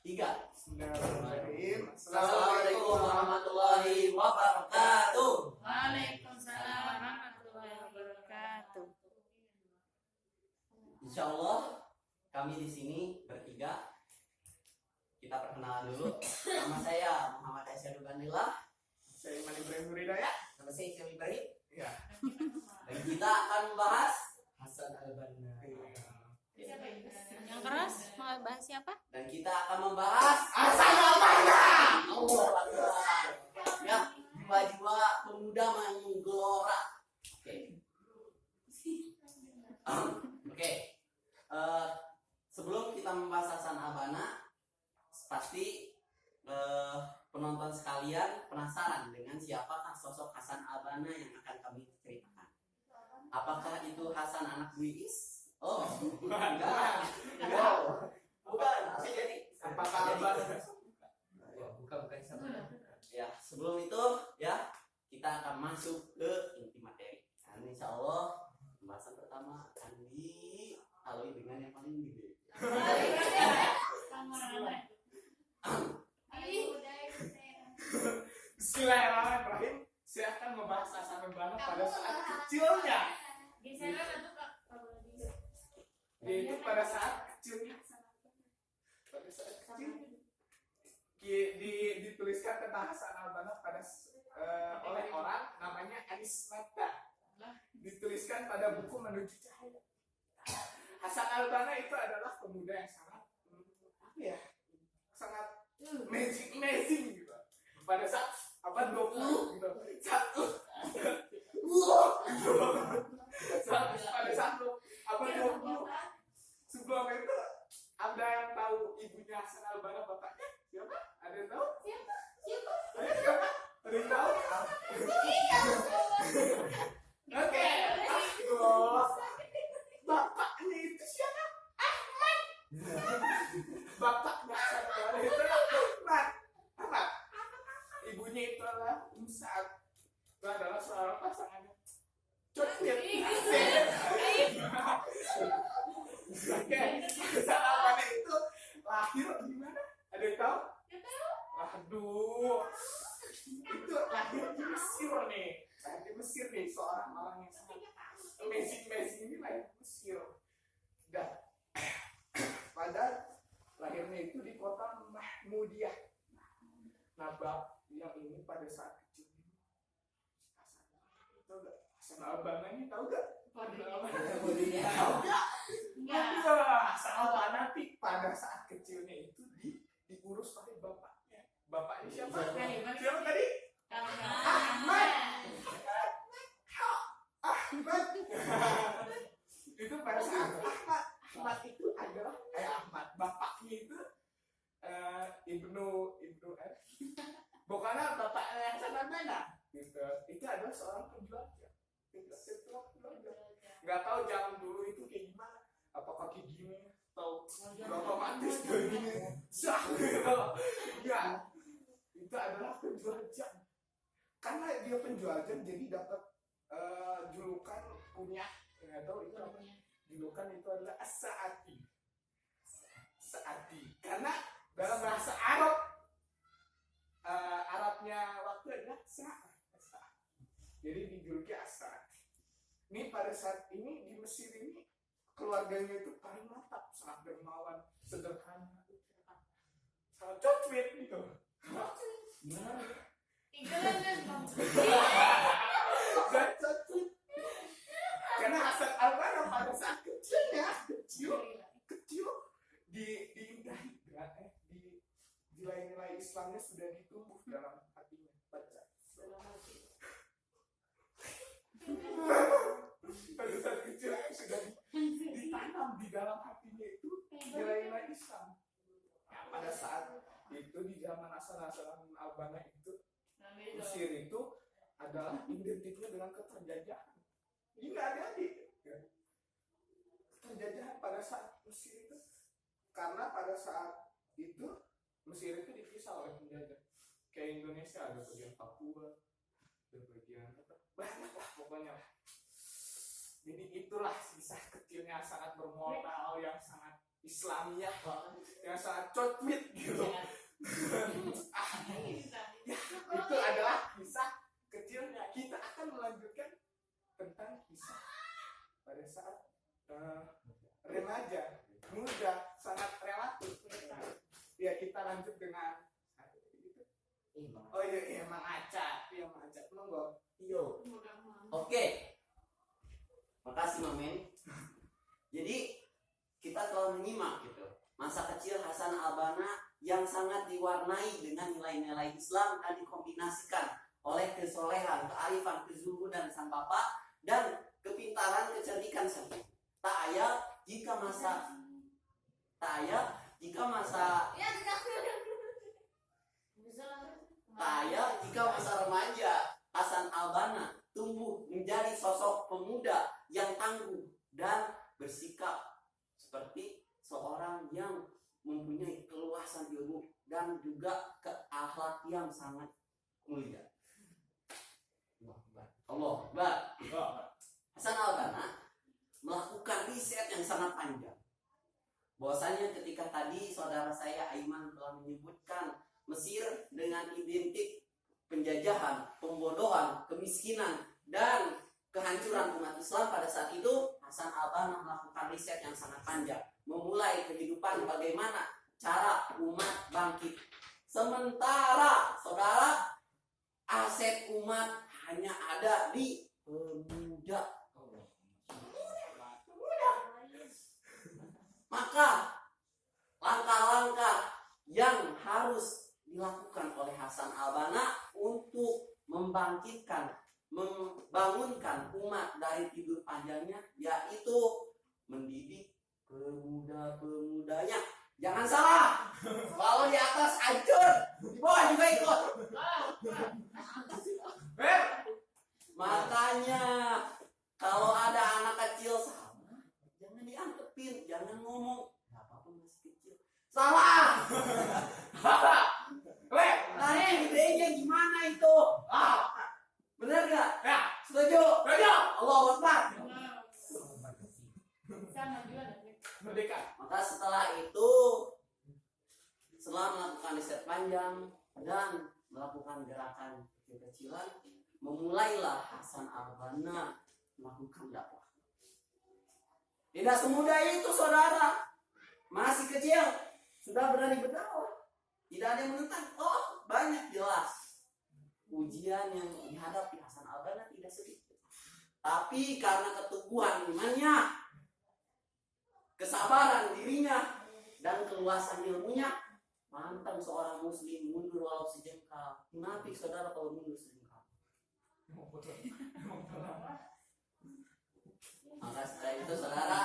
Tiga. Bismillahirrahmanirrahim. Assalamualaikum warahmatullahi wabarakatuh. Waalaikumsalam warahmatullahi wabarakatuh. Insya Allah kami di sini bertiga. Kita perkenalan dulu. Nama saya Muhammad Aisyah Duganillah. Saya Iman Ibrahim Nuridaya. Nama saya Syam Ibrahim. Ya. Dan kita akan membahas Hasan Al-Banna. Yang keras mau bahas siapa? Dan kita akan membahas Hasan Al-Banna. Allah Akbar. Ya, jiwa-jiwa pemuda menggelora. Oke. Sebelum kita membahas Hasan Al-Banna, pasti penonton sekalian penasaran dengan siapakah sosok Hasan Al-Banna yang akan kami ceritakan. Apakah itu Hasan anak Buis? Oh, bukan. Bukan. Jadi Apakah Al-Banna? bukan sama. Ya, sebelum itu ya kita akan masuk ke inti materi. Dan insya Allah pembahasan pertama akan dilalui dengan yang paling gede. Bismillahirrahmanirrahim. Saya akan membahas Hasan Al-Banna pada saat kecilnya. Yaitu pada saat kecilnya. Pada saat kecil dituliskan tentang Hasan Al-Banna oleh orang namanya Anis Mata. Dituliskan pada buku Menuju Cahaya. Hasan Al-Banna itu adalah pemuda yang sangat amazing gitu. Pada saat abad 20 gitu. Pada saat abad 20 sebelum itu ada yang tahu ibunya Hasan Al-Banna, bapaknya siapa? Ada yang tahu? Siapa? Ada yang tahu? Oke. Bapaknya itu siapa? Ahmad. Bapaknya Hasan Al-Banna itu adalah Ahmad. Ibunya itu adalah Sa'ad. Itu adalah seorang pasangannya. Coklat. Oke, Hasan Al-Banna itu lahir di mana? Ada yang tahu? Aduh, itu lahir di Mesir nih. Lahir di Mesir nih, seorang orang yang sangat amazing ini lahir di Mesir. Dan pada lahirnya itu di kota Mahmudiyah. Nah, yang ini pada saat kecil ini Hasan Al-Banna ini tahu gak? Hasan Al-Banna pada saat kecilnya itu diurus oleh bapaknya. Bapaknya siapa? Siapa tadi? Ahmad. Itu pada saat Ahmad itu adalah Ahmad. Bapaknya itu Ibnu bukannya bapaknya Hasan Al-Banna. Gitu. Itu adalah seorang penjelajah. Nggak tahu zaman dulu itu kayak gimana, apakah kayak gini atau otomatis kayak gini ya, itu adalah penjelajah. Karena dia penjelajah jadi dapat julukan kunyah, nggak tahu itu apa julukan, itu adalah As-Sa'ati. Karena dalam bahasa Arabnya waktu adalah Sa'at. Jadi dijuluki As-Sa'ati. Ini pada saat ini di Mesir ini keluarganya itu paling mantap, sangat dermawan, sederhana, sangat cocwit gitu. Cocwit. Karena Hasan Al-Banna pada saat kecil diindahi, di nilai-nilai Islamnya sudah ditumbuh dalam hatinya. Pada saat kecil sudah ditanam di dalam hatinya itu nilai-nilai Islam. Nah, pada saat itu di zaman Hasan Al-Banna itu Mesir itu adalah identiknya dengan keterjajahan. Ini nggak ada keterjajahan pada saat Mesir itu, karena pada saat itu Mesir itu dipisah oleh penjajah. Kayak Indonesia ada bagian Papua, ada bagian banyak lah pokoknya lah. Jadi itulah kisah kecilnya sangat bermoral yang sangat Islamiyah yang sangat cotwit gitu. Ya, itu adalah kisah kecil. Kita akan melanjutkan tentang kisah pada saat remaja, muda, sangat relatif. Ya, kita lanjut dengan oh iya Mang Aca, Mang Aca, monggo. Yo. Oke. Makasih Mamen. Jadi kita telah menyimak gitu masa kecil Hasan Al-Banna yang sangat diwarnai dengan nilai-nilai Islam dan dikombinasikan oleh kesolehan, kearifan, kezuhudan sang bapak dan kepintaran, kecerdikan sang ibu. Tak ayal jika masa remaja Hasan Al-Banna tumbuh menjadi sosok pemuda yang tangguh dan bersikap seperti seorang yang mempunyai keluasan ilmu dan juga keakhlak yang sangat mulia. Allah Akbar. Hasan Al-Banna melakukan riset yang sangat panjang. Bahwasanya ketika tadi saudara saya Aiman telah menyebutkan Mesir dengan identik penjajahan, pembodohan, kemiskinan, dan kehancuran umat Islam pada saat itu, Hasan Al-Banna melakukan riset yang sangat panjang, memulai kehidupan bagaimana cara umat bangkit. Sementara saudara, aset umat hanya ada di pemuda. Maka langkah-langkah yang harus dilakukan oleh Hasan Al-Banna untuk membangkitkan, membangunkan umat dari tidur panjangnya, yaitu mendidik pemuda-pemudanya. Jangan salah, kalau di atas hancur, di bawah juga ikut. Makanya kalau ada anak kecil salah, jangan diantepin, jangan ngomong, nggak apa-apa masih kecil. Salah. Tanya idenya gimana itu? Bener nggak? Ya, Setuju? setuju. Allahu Akbar. Merdeka. Maka setelah itu, setelah melakukan riset panjang dan melakukan gerakan kecil-kecilan, memulailah Hasan Al-Banna melakukan dakwah. Tidak semudah itu saudara, masih kecil sudah berani berdakwah. Tidak ada yang menentang. Oh, banyak jelas ujian yang dihadapi Hasan Al-Banna tidak sedikit. Tapi karena keteguhan imannya, kesabaran dirinya, dan keluasan ilmunya, pantang seorang muslim mundur walau sejengkal. Munafik saudara kalau mundur sejengkal. Maka setelah itu saudara,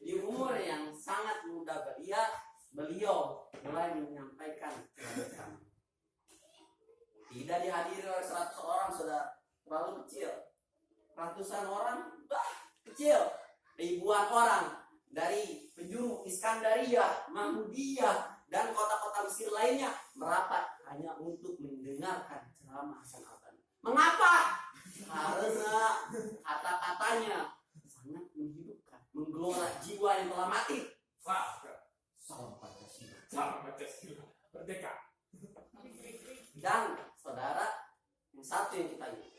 di umur yang sangat muda belia, beliau mulai menyampaikan kebenaran. Tidak dihadiri oleh 100 orang saudara, terlalu kecil. Ratusan orang, kecil. Ribuan orang dari penjuru Iskandaria, Mahmudiyah, dan kota-kota Mesir lainnya merapat hanya untuk mendengarkan ceramah Hasan Al-Banna. Mengapa? Karena kata-katanya sangat menghidupkan, menggelora jiwa yang telah mati. Salam Pancasila. Salam Pancasila. Merdeka. Dan saudara, yang satu yang kita lihat,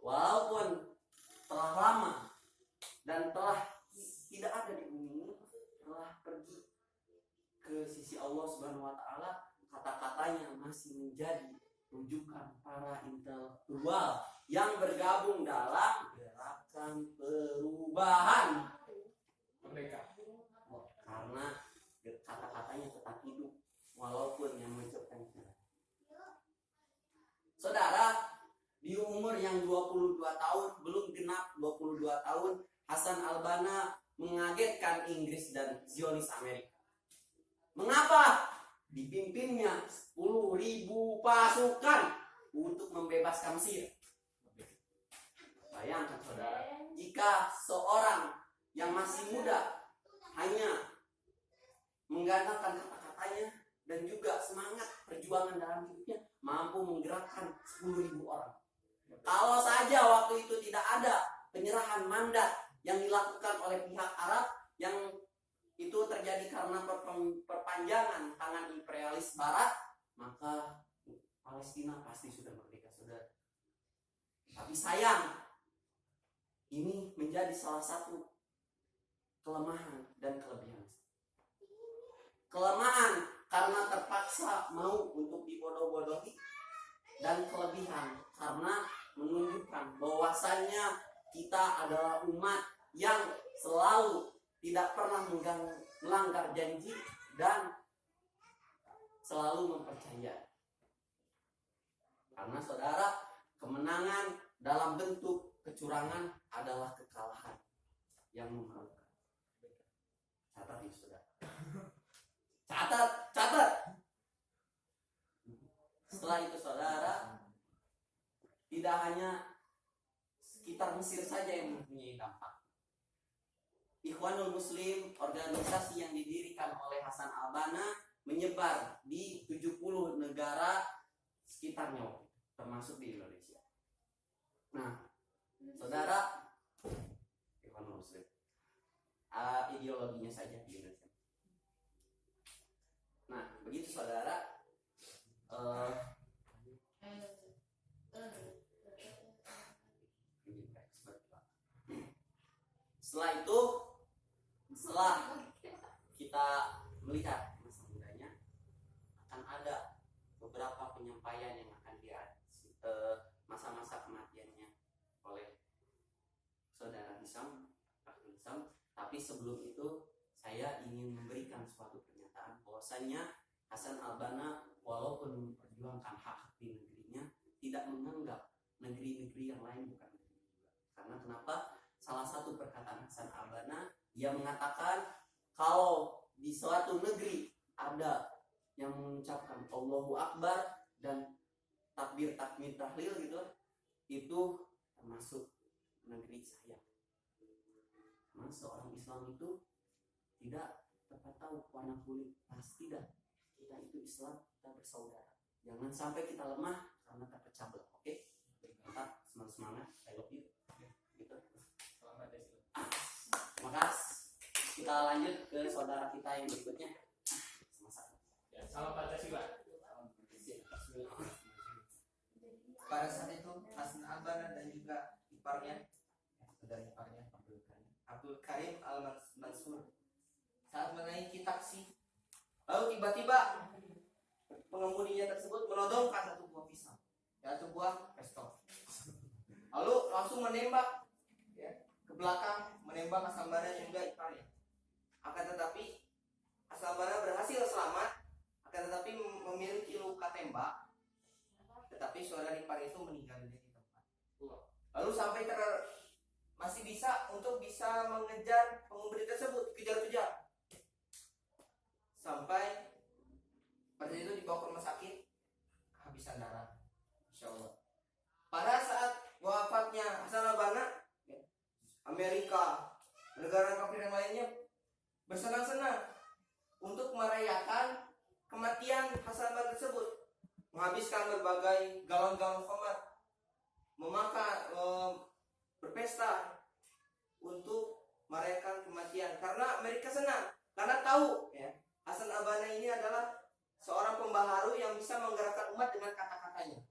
walaupun telah lama dan telah tidak ada di bumi ini, telah pergi ke sisi Allah Subhanahu wa taala, kata-katanya masih menjadi rujukan para intelektual yang bergabung dalam gerakan perubahan. Merdeka. Karena kata-katanya tetap hidup walaupun yang mengucapkan tidak. Saudara, di umur yang 22 tahun, belum genap 22 tahun, Hasan Al-Banna mengagetkan Inggris dan Zionis Amerika. Mengapa? Dipimpinnya 10.000 pasukan untuk membebaskan Mesir. Bayangkan saudara, jika seorang yang masih muda hanya menggandakan kata-katanya dan juga semangat perjuangan dalam hidupnya, mampu menggerakkan 10.000 orang. Kalau saja waktu itu tidak ada penyerahan mandat yang dilakukan oleh pihak Arab yang itu terjadi karena perpanjangan tangan imperialis Barat, maka Palestina pasti sudah merdeka, saudara. Tapi sayang, ini menjadi salah satu kelemahan dan kelebihan. Kelemahan karena terpaksa mau untuk dibodoh-bodohi, dan kelebihan karena menunjukkan bahwasannya kita adalah umat yang selalu tidak pernah melanggar janji dan selalu mempercayai. Karena saudara, kemenangan dalam bentuk kecurangan adalah kekalahan yang memalukan. Catat ini, saudara. Catat. Setelah itu, saudara, tidak hanya sekitar Mesir saja yang mempunyai dampak. Ikhwanul Muslim, organisasi yang didirikan oleh Hasan al-Banna, menyebar di 70 negara sekitarnya, termasuk di Indonesia. Nah, saudara, Ikhwanul Muslim, ideologinya saja di Indonesia. Nah, begitu saudara, setelah itu, setelah kita melihat masa mudanya, akan ada beberapa penyampaian yang akan masa-masa kematiannya oleh saudara Hisam, tapi sebelum itu saya ingin memberikan suatu pernyataan bahwasannya Hasan al-Banna walaupun memperjuangkan hak di negerinya, tidak menganggap negeri-negeri yang lain bukan negeri juga. Karena kenapa? Salah satu perkataan Hasan al-Banna, dia mengatakan kalau di suatu negeri ada yang mengucapkan Allahu Akbar dan takbir tahlil gitu, itu termasuk negeri saya. Karena seorang Islam itu tidak tepat tahu warna kulit, pasti tidak. Kita itu Islam, kita bersaudara. Jangan sampai kita lemah karena terpecah belah. Oke? Tetap semangat. I love you. Gitu. Maka kita lanjut ke saudara kita yang berikutnya. Salam Pancasila. Pada saat itu Hasan al-Banna dan juga iparnya, saudara iparnya Abdul Karim al-Mansur saat menaiki taksi, lalu tiba-tiba pengemudinya tersebut menodongkan satu buah pisau, satu buah pistol, lalu langsung menembak ke belakang, menembak Hasan al-Banna dan juga iparnya. Akan tetapi Hasan al-Banna berhasil selamat, akan tetapi memiliki luka tembak. Tetapi saudara ipar itu meninggal di tempat. Lalu sampai masih bisa mengejar pengemudi tersebut, kejar-kejar. Sampai pada itu dibawa ke rumah sakit, kehabisan darah. Insya Allah. Pada saat wafatnya Hasan al-Banna, Amerika, negara kafir yang lainnya bersenang-senang untuk merayakan kematian Hasan al-Banna tersebut, menghabiskan berbagai galon-galon khamar, berpesta untuk merayakan kematian. Karena mereka senang, karena tahu Hasan al-Banna ini adalah seorang pembaharu yang bisa menggerakkan umat dengan kata-katanya.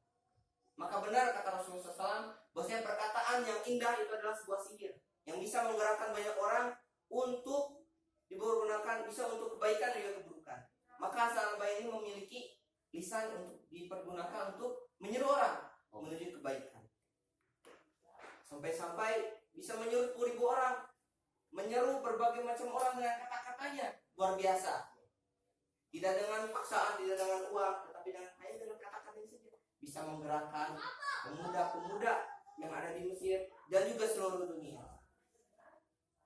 Maka benar kata Rasulullah SAW, bahwasanya perkataan yang indah itu adalah sebuah sihir yang bisa menggerakkan banyak orang untuk dipergunakan, bisa untuk kebaikan dan juga keburukan. Maka Hasan al-Banna ini memiliki lisan untuk dipergunakan untuk menyeru orang menuju kebaikan. Sampai-sampai bisa menyuruh 10.000 orang, menyeru berbagai macam orang dengan kata-katanya. Luar biasa. Tidak dengan paksaan, tidak dengan uang, tetapi hanya dengan kata-katanya saja bisa menggerakkan pemuda-pemuda yang ada di Mesir dan juga seluruh dunia.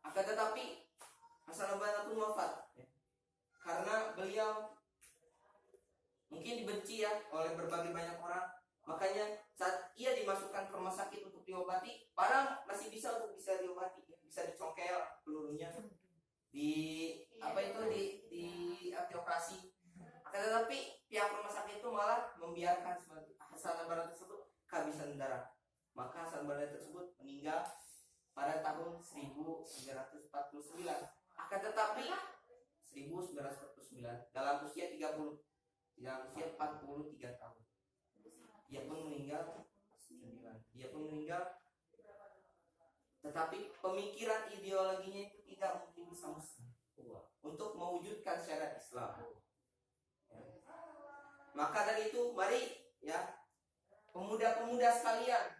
Akan tetapi Hasan al-Banna pun wafat karena beliau mungkin dibenci oleh berbagai banyak orang. Makanya saat ia dimasukkan ke rumah sakit untuk diobati, padahal masih bisa diobati, bisa dicongkel pelurunya, di operasi. Akan tetapi pihak rumah sakit itu malah membiarkan Hasan al-Banna tersebut kehabisan darah. Maka Hasan al-Banna tersebut meninggal pada tahun 1349. Akan tetapi 1349 1949 dalam usia 43 tahun. Dia pun meninggal 9. Dia pun meninggal, tetapi pemikiran ideologinya itu tidak mungkin bisa musnah untuk mewujudkan syariat Islam. Ya. Maka dari itu mari ya pemuda-pemuda sekalian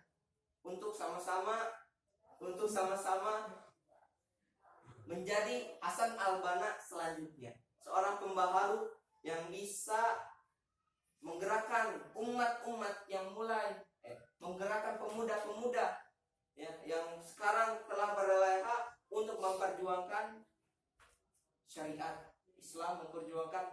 untuk sama-sama menjadi Hasan al-Banna selanjutnya, seorang pembaharu yang bisa menggerakkan umat-umat yang menggerakkan pemuda-pemuda ya, yang sekarang telah berleha untuk memperjuangkan syariat Islam, memperjuangkan